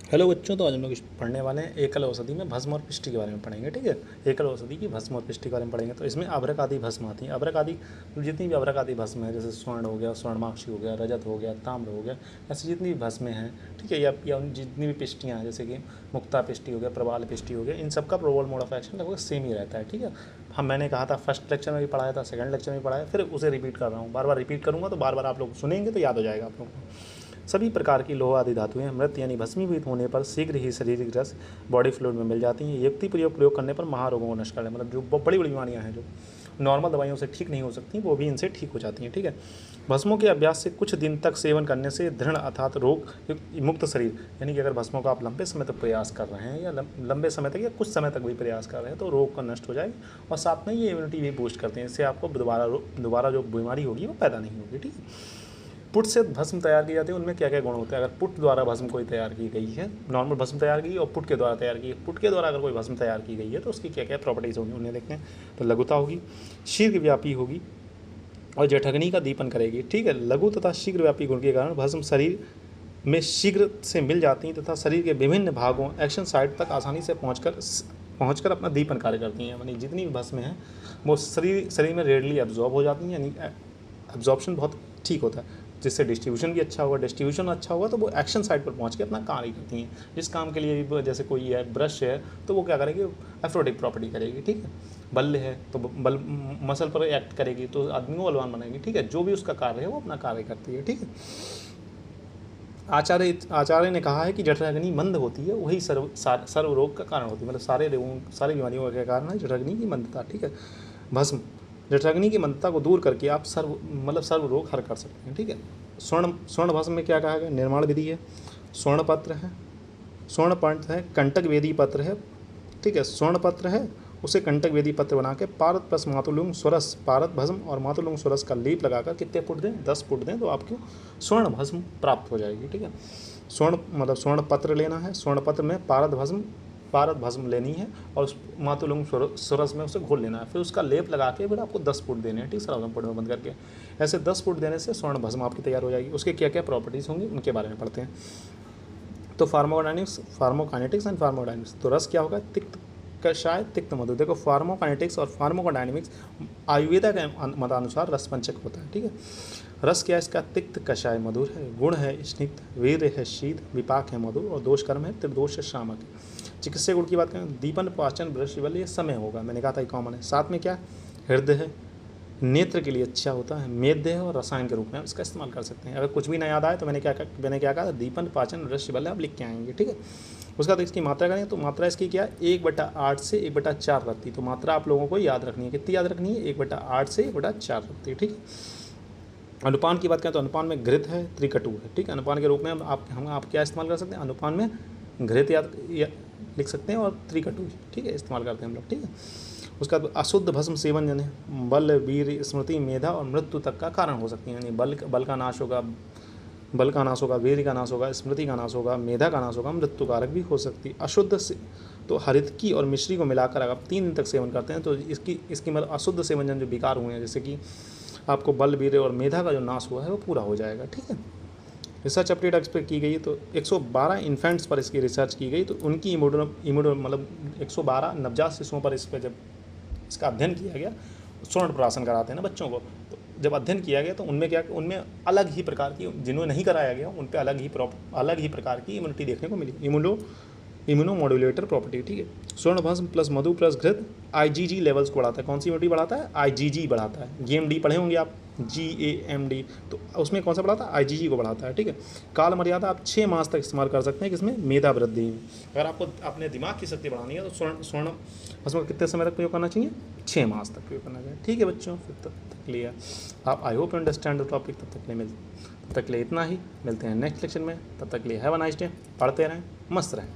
Hello बच्चों, तो आज हम लोग पढ़ने वाले हैं एकल औषधि में भस्म और पिष्टि के बारे में पढ़ेंगे। ठीक है, एकल औषधि की भस्म और पिष्टि के बारे में पढ़ेंगे। तो इसमें अभ्रक आदि भस्म आती हैं। अभ्रक आदि जितनी भी अभ्रक आदि भस्म है, जैसे स्वर्ण हो गया, स्वर्णमाक्षी हो गया, रजत हो गया, ताम्र हो गया, ऐसी जितनी भी भस्में हैं, ठीक है, या जितनी भी पिष्टियाँ हैं, जैसे कि मुक्ता पिष्टि हो गया, प्रबाल पिष्टि हो गया, इन सबका प्रोबल मोड ऑफ एक्शन लगभग सेम ही रहता है। ठीक है, मैंने कहा था फर्स्ट लेक्चर में भी पढ़ाया था, सेकंड लेक्चर में भी पढ़ाया, फिर उसे रिपीट कर रहा हूँ। बार बार रिपीट करूँगा तो बार बार आप लोग सुनेंगे तो याद हो जाएगा आप लोगों को। सभी प्रकार की लोह आदि धातुएं मृत यानी भस्मीभूत होने पर शीघ्र ही शारीरिक रस बॉडी फ्लूइड में मिल जाती हैं। प्रयोग करने पर महारोगों को नष्ट कर दें, मतलब जो बड़ी बड़ी बीमारियां हैं जो नॉर्मल दवाइयों से ठीक नहीं हो सकती, वो भी इनसे ठीक हो जाती हैं। ठीक है, भस्मों के अभ्यास से कुछ दिन तक सेवन करने से दृढ़ अर्थात रोग मुक्त शरीर, यानी कि अगर भस्मों का आप लंबे समय तक प्रयास कर रहे हैं या लंबे समय तक या कुछ समय तक भी प्रयास कर रहे हैं तो रोग का नष्ट हो जाएगी। और साथ में ये इम्यूनिटी भी बूस्ट करते हैं, इससे आपको दोबारा जो बीमारी होगी वो पैदा नहीं होगी। ठीक है, पुट से भस्म तैयार की जाती है, उनमें क्या क्या गुण होते हैं। अगर पुट द्वारा भस्म कोई तैयार की गई है, नॉर्मल भस्म तैयार की और पुट के द्वारा तैयार की है, पुट के द्वारा अगर कोई भस्म तैयार की गई है तो उसकी क्या क्या प्रॉपर्टीज़ होंगी उन्हें देखते हैं। तो लघुता होगी, शीघ्रव्यापी होगी और जठग्नि का दीपन करेगी। ठीक है, लघु तथा शीघ्रव्यापी गुण के कारण भस्म शरीर में शीघ्र से मिल जाती हैं तथा शरीर के विभिन्न भागों एक्शन साइट तक आसानी से पहुँचकर अपना दीपन कार्य करती हैं। यानी जितनी भी भस्में हैं वो शरीर में रेडली एब्जॉर्ब हो जाती हैं, यानी एब्जॉर्प्शन बहुत ठीक होता है, जिससे डिस्ट्रीब्यूशन भी अच्छा होगा। डिस्ट्रीब्यूशन अच्छा होगा तो वो एक्शन साइट पर पहुंच के अपना कार्य करती हैं। जिस काम के लिए भी, जैसे कोई है ब्रश है तो वो क्या करेगी, एफ्रोडिक प्रॉपर्टी करेगी। ठीक है, बल है तो बल मसल पर एक्ट करेगी तो आदमी को बलवान बनाएगी। ठीक है, जो भी उसका कार्य है वो अपना कार्य करती है। ठीक है, आचार्य ने कहा है कि जठराग्नि मंद होती है वही सर्व रोग का कारण होती है, मतलब सारी बीमारियों का कारण है जठराग्नि की मंदता। ठीक है, भस्म जठराग्नि की मंदता को दूर करके आप सर्व रोग हर कर सकते हैं। ठीक है, स्वर्ण भस्म में क्या कहा गया, निर्माण विधि है, स्वर्ण पत्र है, स्वर्ण पंच है, कंटक वेदी पत्र है। ठीक है, स्वर्ण पत्र है, उसे कंटक वेदी पत्र बना के पारद प्लस मातुलुंग स्वरस, पारद भस्म और मातुलुंग स्वरस का लेप लगाकर कितने फुट दें, 10 फुट दें तो आपको स्वर्ण भस्म प्राप्त हो जाएगी। ठीक है, स्वर्ण पत्र लेना है, स्वर्ण पत्र में पारद भस्म लेनी है और उस मातुलुंग स्वरस में उसे घोल लेना है, फिर उसका लेप लगा के फिर आपको 10 फुट देने हैं। ठीक, सराउंड फुट में बंद करके ऐसे 10 फुट देने से स्वर्ण भस्म आपकी तैयार हो जाएगी। उसके क्या क्या प्रॉपर्टीज़ होंगी उनके बारे में पढ़ते हैं। तो फार्मोकाइनेटिक्स एंड फार्मोडायनेमिक्स। तो रस क्या होगा, तिक्त कषाय तिक्त मधु। देखो, फार्मोकाइनेटिक्स और फार्मोकोडायनेमिक्स आयुर्वेदा के मतानुसार रस पंचक होता है। ठीक है, रस क्या है इसका, तिक्त कषाय मधुर है, गुण है स्निग्ध, वीर्य है शीत, विपाक है मधुर और दोष कर्म है त्रिदोष है शामक। चिकित्सा गुण की बात करें, दीपन पाचन ब्रश बल ये समय होगा, मैंने कहा था कॉमन है। साथ में क्या, हृदय है, नेत्र के लिए अच्छा होता है, मेद्य है और रसायन के रूप में आप इसका इस्तेमाल कर सकते हैं। अगर कुछ भी ना याद आए तो मैंने क्या कहा, दीपन पाचन रस्य बल आप लिख के आएंगे। ठीक है, उसका तो इसकी मात्रा करें तो मात्रा इसकी क्या है, 1/8 से 1/4 रखती है। तो मात्रा आप लोगों को याद रखनी है, कितनी याद रखनी है, 1/8 से 1/4 रखती है। ठीक है, अनुपान की बात करें तो अनुपान में घृत है, त्रिकटु है। ठीक है, अनुपान के रूप में आप क्या इस्तेमाल कर सकते हैं, अनुपान में घृत याद लिख सकते हैं और त्रिकटु, ठीक है, इस्तेमाल करते हैं हम लोग। ठीक है, उसका अशुद्ध भस्म सेवन यानी बल वीर स्मृति मेधा और मृत्यु तक का कारण हो सकती है। यानी बल का नाश होगा, वीर का नाश होगा, स्मृति का नाश होगा, मेधा का नाश होगा, मृत्यु कारक भी हो सकती है। अशुद्ध से तो हरितकी और मिश्री को मिलाकर अगर आप 3 दिन तक सेवन करते हैं तो इसकी मतलब अशुद्ध सेवन जो विकार हुए हैं, जैसे कि आपको बल वीर और मेधा का जो नाश हुआ है वो पूरा हो जाएगा। ठीक है, रिसर्च अपडेट एक्सपेक्ट की गई तो 112 इन्फेंट्स पर इसकी रिसर्च की गई, तो उनकी इम्यूनो मतलब 112 नवजात शिशुओं पर इस पर जब इसका अध्ययन किया गया, स्वर्ण प्राशन कराते हैं ना बच्चों को, तो जब अध्ययन किया गया तो उनमें अलग ही प्रकार की, जिन्हें नहीं कराया गया उन पर अलग ही प्रकार की इम्यूनिटी देखने को मिली, इम्यूनोमोड्यूलेटर प्रॉपर्टी। ठीक है, स्वर्ण भस्म प्लस मधु प्लस घृत IgG लेवल्स को बढ़ाता है। कौन सी इम्यूनिटी बढ़ाता है, IgG बढ़ाता है। GMD पढ़े होंगे आप, GAMD, तो उसमें कौन सा बढ़ाता है, IgG को बढ़ाता है। ठीक है, काल मर्यादा आप 6 मास तक इस्तेमाल कर सकते हैं, किसमें, मेधा वृद्धि में। अगर आपको अपने दिमाग की शक्ति बढ़ानी है तो स्वर्ण भस्म का कितने समय तक प्रयोग करना चाहिए, 6 मास तक प्रयोग करना चाहिए। ठीक है बच्चों, फिर तब तक के लिए आप I hope understand the topic. तब तक के लिए इतना ही, मिलते हैं नेक्स्ट लेक्चर में। तब तक के लिए हैव अ नाइस डे, पढ़ते रहें, मस्त रहें।